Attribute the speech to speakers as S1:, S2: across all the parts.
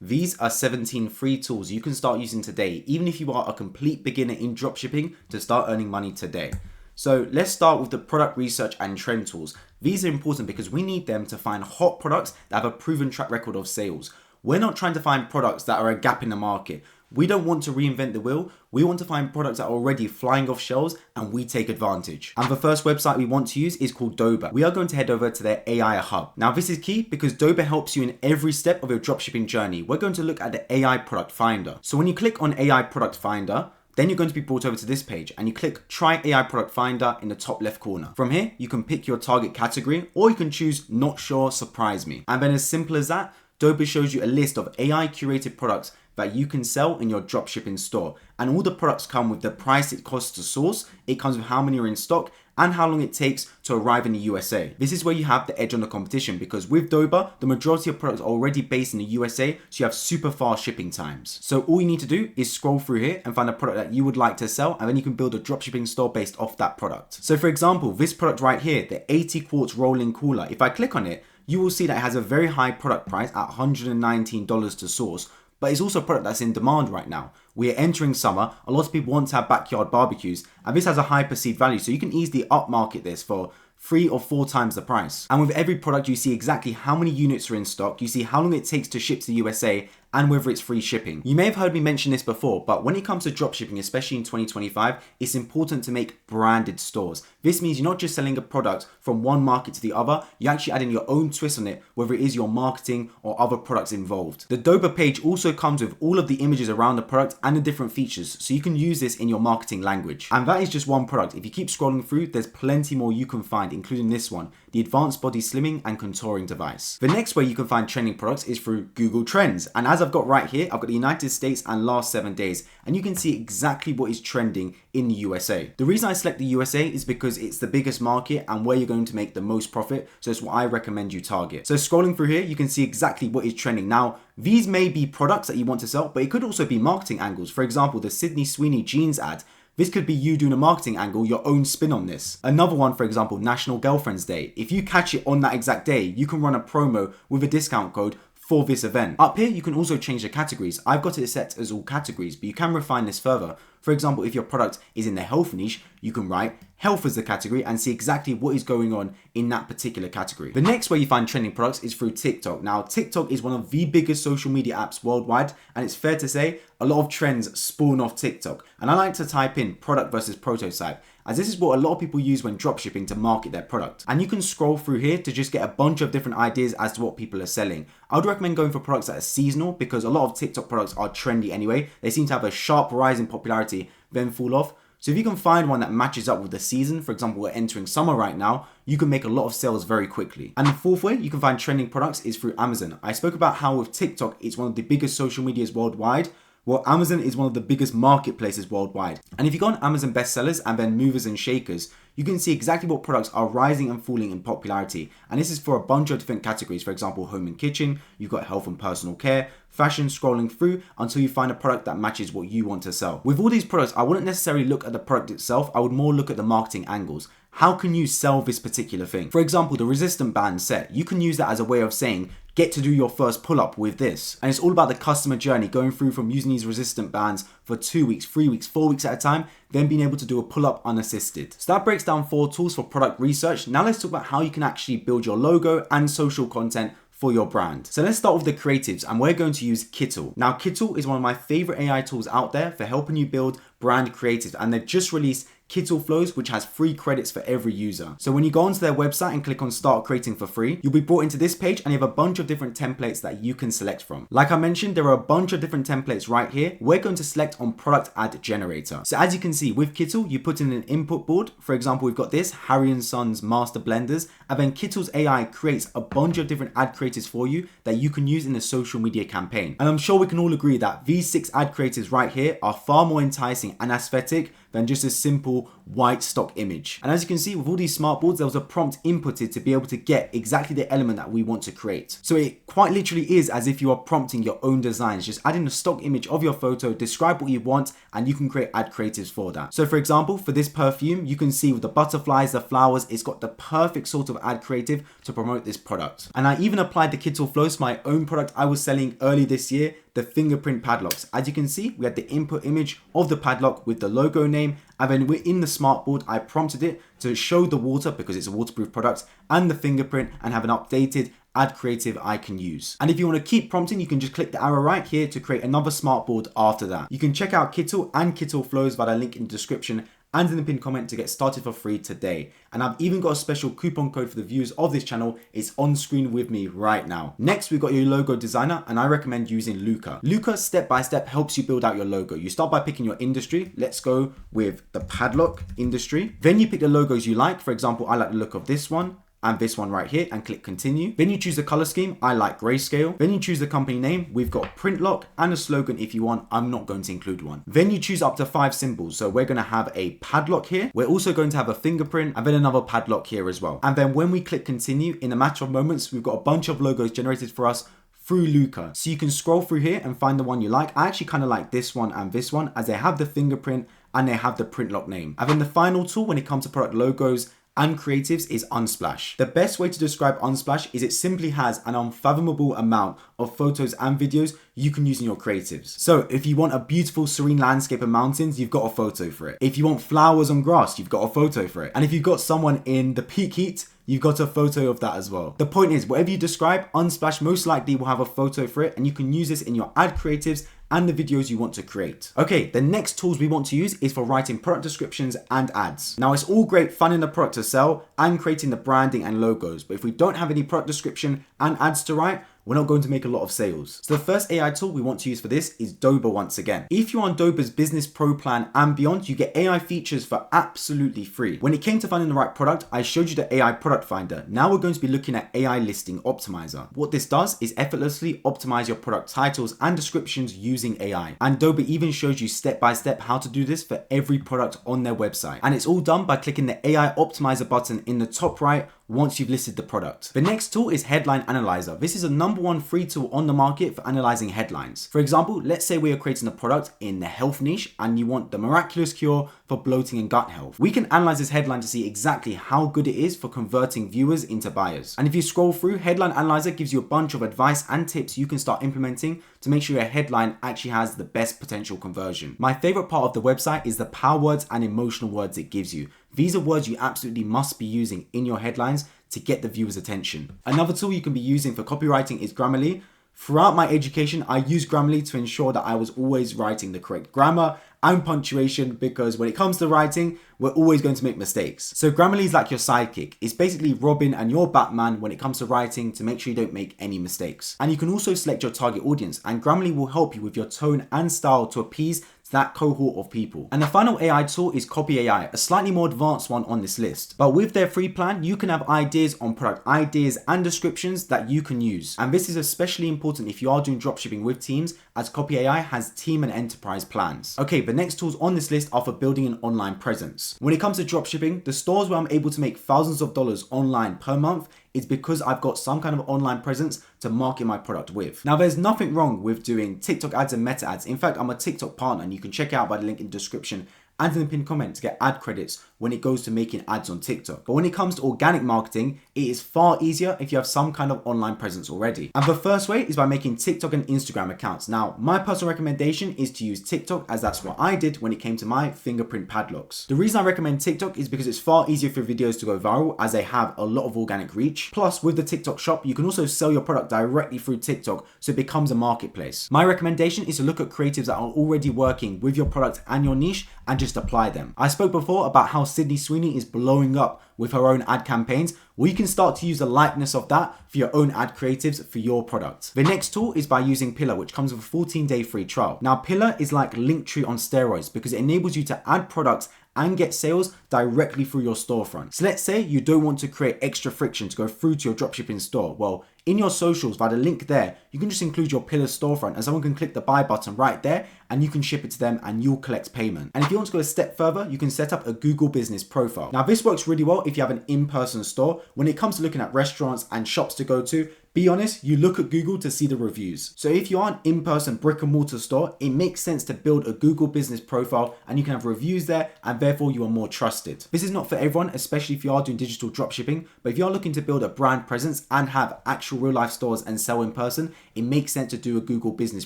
S1: These are 17 free tools you can start using today, even if you are a complete beginner in dropshipping, to start earning money today. So let's start with the product research and trend tools. These are important because we need them to find hot products that have a proven track record of sales. We're not trying to find products that are a gap in the market. We don't want to reinvent the wheel. We want to find products that are already flying off shelves and we take advantage. And the first website we want to use is called Doba. We are going to head over to their AI hub. Now this is key because Doba helps you in every step of your dropshipping journey. We're going to look at the AI product finder. So when you click on AI product finder, then you're going to be brought over to this page and you click Try AI Product Finder in the top left corner. From here, you can pick your target category or you can choose Not Sure, Surprise Me. And then as simple as that, Doba shows you a list of AI curated products that you can sell in your dropshipping store. And all the products come with the price it costs to source, it comes with how many are in stock, and how long it takes to arrive in the USA. This is where you have the edge on the competition because with Doba, the majority of products are already based in the USA, so you have super fast shipping times. So all you need to do is scroll through here and find a product that you would like to sell, and then you can build a dropshipping store based off that product. So for example, this product right here, the 80 quarts rolling cooler, if I click on it, you will see that it has a very high product price at $119 to source, but it's also a product that's in demand right now. We are entering summer, a lot of people want to have backyard barbecues, and this has a high perceived value, so you can easily upmarket this for 3 or 4 times the price. And with every product, you see exactly how many units are in stock, you see how long it takes to ship to the USA, and whether it's free shipping. You may have heard me mention this before, but when it comes to dropshipping, especially in 2025, it's important to make branded stores. This means you're not just selling a product from one market to the other, you're actually adding your own twist on it, whether it is your marketing or other products involved. The Doba page also comes with all of the images around the product and the different features, so you can use this in your marketing language. And that is just one product. If you keep scrolling through, there's plenty more you can find, including this one, the Advanced Body Slimming and Contouring Device. The next way you can find trending products is through Google Trends. And as I've got right here, I've got the United States and last 7 days, and you can see exactly what is trending in the USA. The reason I select the USA is because it's the biggest market and where you're going to make the most profit, so it's what I recommend you target. So scrolling through here, you can see exactly what is trending. Now, these may be products that you want to sell, but it could also be marketing angles. For example, the Sydney Sweeney jeans ad. This could be you doing a marketing angle, your own spin on this. Another one, for example, National Girlfriend's Day. If you catch it on that exact day, you can run a promo with a discount code for this event. Up here, you can also change the categories. I've got it set as all categories, but you can refine this further. For example, if your product is in the health niche, you can write health as the category and see exactly what is going on in that particular category. The next way you find trending products is through TikTok. Now, TikTok is one of the biggest social media apps worldwide, and it's fair to say a lot of trends spawn off TikTok. And I like to type in product versus prototype, as this is what a lot of people use when dropshipping to market their product. And you can scroll through here to just get a bunch of different ideas as to what people are selling. I would recommend going for products that are seasonal because a lot of TikTok products are trendy anyway. They seem to have a sharp rise in popularity, then fall off. So if you can find one that matches up with the season, for example, we're entering summer right now, you can make a lot of sales very quickly. And the fourth way you can find trending products is through Amazon. I spoke about how with TikTok, it's one of the biggest social medias worldwide. Well, Amazon is one of the biggest marketplaces worldwide. And if you go on Amazon bestsellers and then movers and shakers, you can see exactly what products are rising and falling in popularity. And this is for a bunch of different categories. For example, home and kitchen, you've got health and personal care, fashion, scrolling through until you find a product that matches what you want to sell. With all these products, I wouldn't necessarily look at the product itself. I would more look at the marketing angles. How can you sell this particular thing? For example, the resistant band set, you can use that as a way of saying, get to do your first pull-up with this. And it's all about the customer journey, going through from using these resistant bands for 2 weeks, 3 weeks, 4 weeks at a time, then being able to do a pull-up unassisted. So that breaks down 4 tools for product research. Now let's talk about how you can actually build your logo and social content for your brand. So let's start with the creatives, and we're going to use Kittle. Now, Kittle is one of my favorite AI tools out there for helping you build brand creatives, and they've just released Kittle Flows, which has free credits for every user. So when you go onto their website and click on Start Creating for Free, you'll be brought into this page and you have a bunch of different templates that you can select from. Like I mentioned, there are a bunch of different templates right here. We're going to select on Product Ad Generator. So as you can see, with Kittle, you put in an input board. For example, we've got this, Harry & Sons Master Blenders, and then Kittle's AI creates a bunch of different ad creatives for you that you can use in a social media campaign. And I'm sure we can all agree that these 6 ad creatives right here are far more enticing and aesthetic than just a simple white stock image. And as you can see with all these smart boards, there was a prompt inputted to be able to get exactly the element that we want to create. So it quite literally is as if you are prompting your own designs, just add in a stock image of your photo, describe what you want, and you can create ad creatives for that. So for example, for this perfume, you can see with the butterflies, the flowers, it's got the perfect sort of ad creative to promote this product. And I even applied the Kittle flows to my own product I was selling early this year, the fingerprint padlocks. As you can see, we had the input image of the padlock with the logo name, and then within the smart board, I prompted it to show the water because it's a waterproof product and the fingerprint and have an updated ad creative I can use. And if you want to keep prompting, you can just click the arrow right here to create another smart board after that. You can check out Kittle and Kittle flows via the link in the description and in the pinned comment to get started for free today. And I've even got a special coupon code for the viewers of this channel. It's on screen with me right now. Next, we've got your logo designer, and I recommend using Luca. Luca step by step helps you build out your logo. You start by picking your industry. Let's go with the padlock industry. Then you pick the logos you like. For example, I like the look of this one and this one right here, and click continue. Then you choose the color scheme. I like grayscale. Then you choose the company name. We've got print lock and a slogan if you want. I'm not going to include one. Then you choose up to 5 symbols. So we're going to have a padlock here. We're also going to have a fingerprint and then another padlock here as well. And then when we click continue, in a matter of moments, we've got a bunch of logos generated for us through Luca. So you can scroll through here and find the one you like. I actually kind of like this one and this one as they have the fingerprint and they have the print lock name. And then the final tool when it comes to product logos and creatives is Unsplash. The best way to describe Unsplash is it simply has an unfathomable amount of photos and videos you can use in your creatives. So if you want a beautiful serene landscape of mountains, you've got a photo for it. If you want flowers on grass, you've got a photo for it. And if you've got someone in the peak heat, you've got a photo of that as well. The point is, whatever you describe, Unsplash most likely will have a photo for it, and you can use this in your ad creatives and the videos you want to create. Okay, the next tools we want to use is for writing product descriptions and ads. Now it's all great finding the product to sell and creating the branding and logos, but if we don't have any product description and ads to write, we're not going to make a lot of sales. So the first AI tool we want to use for this is Doba once again. If you're on Doba's Business Pro plan and beyond, you get AI features for absolutely free. When it came to finding the right product, I showed you the AI product finder. Now we're going to be looking at AI listing optimizer. What this does is effortlessly optimize your product titles and descriptions using AI. And Doba even shows you step by step how to do this for every product on their website. And it's all done by clicking the AI optimizer button in the top right once you've listed the product. The next tool is Headline Analyzer. This is a #1 free tool on the market for analyzing headlines. For example, let's say we are creating a product in the health niche and you want the miraculous cure for bloating and gut health. We can analyze this headline to see exactly how good it is for converting viewers into buyers. And if you scroll through, Headline Analyzer gives you a bunch of advice and tips you can start implementing to make sure your headline actually has the best potential conversion. My favorite part of the website is the power words and emotional words it gives you. These are words you absolutely must be using in your headlines to get the viewer's attention. Another tool you can be using for copywriting is Grammarly. Throughout my education, I used Grammarly to ensure that I was always writing the correct grammar and punctuation, because when it comes to writing, we're always going to make mistakes. So Grammarly is like your sidekick. It's basically Robin and your Batman when it comes to writing to make sure you don't make any mistakes. And you can also select your target audience, and Grammarly will help you with your tone and style to appease that cohort of people. And the final AI tool is Copy AI, a slightly more advanced one on this list. But with their free plan, you can have ideas on product ideas and descriptions that you can use. And this is especially important if you are doing dropshipping with teams, as Copy AI has team and enterprise plans. Okay, the next tools on this list are for building an online presence. When it comes to dropshipping, the stores where I'm able to make thousands of dollars online per month is because I've got some kind of online presence to market my product with. Now, there's nothing wrong with doing TikTok ads and meta ads. In fact, I'm a TikTok partner and you can check out by the link in the description and in the pinned comment to get ad credits when it goes to making ads on TikTok. But when it comes to organic marketing, it is far easier if you have some kind of online presence already. And the first way is by making TikTok and Instagram accounts. Now, my personal recommendation is to use TikTok, as that's what I did when it came to my fingerprint padlocks. The reason I recommend TikTok is because it's far easier for videos to go viral, as they have a lot of organic reach. Plus, with the TikTok shop, you can also sell your product directly through TikTok, so it becomes a marketplace. My recommendation is to look at creatives that are already working with your product and your niche and just apply them. I spoke before about how Sydney Sweeney is blowing up with her own ad campaigns. Well, you can start to use the likeness of that for your own ad creatives for your product. The next tool is by using Pillar, which comes with a 14-day free trial. Now, Pillar is like Linktree on steroids because it enables you to add products and get sales directly through your storefront. So let's say you don't want to create extra friction to go through to your dropshipping store. Well, in your socials via the link there, you can just include your Pillar storefront and someone can click the buy button right there and you can ship it to them and you'll collect payment. And if you want to go a step further, you can set up a Google business profile. Now this works really well if you have an in-person store. When it comes to looking at restaurants and shops to go to, be honest, you look at Google to see the reviews. So if you are an in-person brick and mortar store, it makes sense to build a Google business profile and you can have reviews there and therefore you are more trusted. This is not for everyone, especially if you are doing digital dropshipping, but if you are looking to build a brand presence and have actual real life stores and sell in person, it makes sense to do a Google business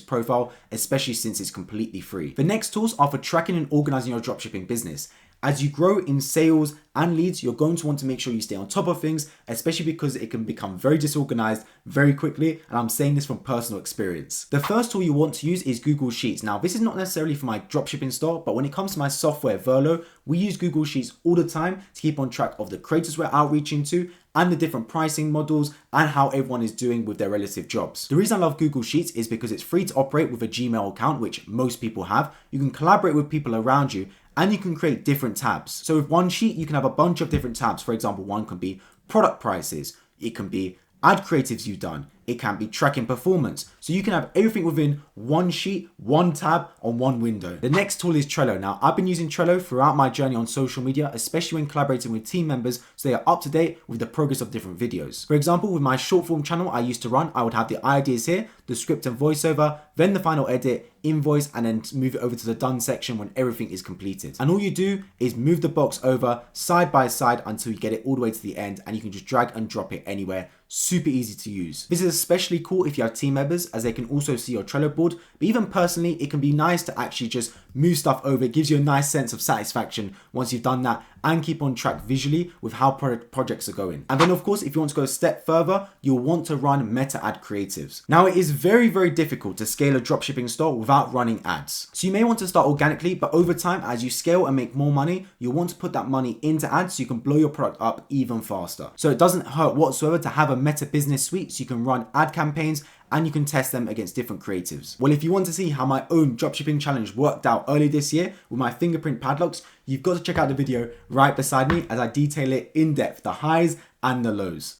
S1: profile, especially since it's completely free. The next tools are for tracking and organizing your dropshipping business. As you grow in sales and leads, you're going to want to make sure you stay on top of things, especially because it can become very disorganized very quickly, and I'm saying this from personal experience. The first tool you want to use is Google Sheets. Now, this is not necessarily for my dropshipping store, but when it comes to my software, Verlo, we use Google Sheets all the time to keep on track of the creators we're outreaching to and the different pricing models and how everyone is doing with their relative jobs. The reason I love Google Sheets is because it's free to operate with a Gmail account, which most people have. You can collaborate with people around you and you can create different tabs. So with one sheet, you can have a bunch of different tabs. For example, one can be product prices. It can be ad creatives you've done. It can be tracking performance. So you can have everything within one sheet, one tab on one window. The next tool is Trello. Now, I've been using Trello throughout my journey on social media, especially when collaborating with team members so they are up to date with the progress of different videos. For example, with my short form channel I used to run, I would have the ideas here, the script and voiceover, then the final edit, invoice, and then move it over to the done section when everything is completed. And all you do is move the box over side by side until you get it all the way to the end, and you can just drag and drop it anywhere. Super easy to use. This is especially cool if you have team members, as they can also see your Trello board, but even personally, it can be nice to actually just move stuff over. It gives you a nice sense of satisfaction once you've done that and keep on track visually with how projects are going. And then of course, if you want to go a step further, you'll want to run meta ad creatives. Now, it is very, very difficult to scale a dropshipping store without running ads. So you may want to start organically, but over time, as you scale and make more money, you'll want to put that money into ads so you can blow your product up even faster. So it doesn't hurt whatsoever to have a meta business suite so you can run ad campaigns and you can test them against different creatives. Well, if you want to see how my own dropshipping challenge worked out early this year with my fingerprint padlocks, you've got to check out the video right beside me as I detail it in depth, the highs and the lows.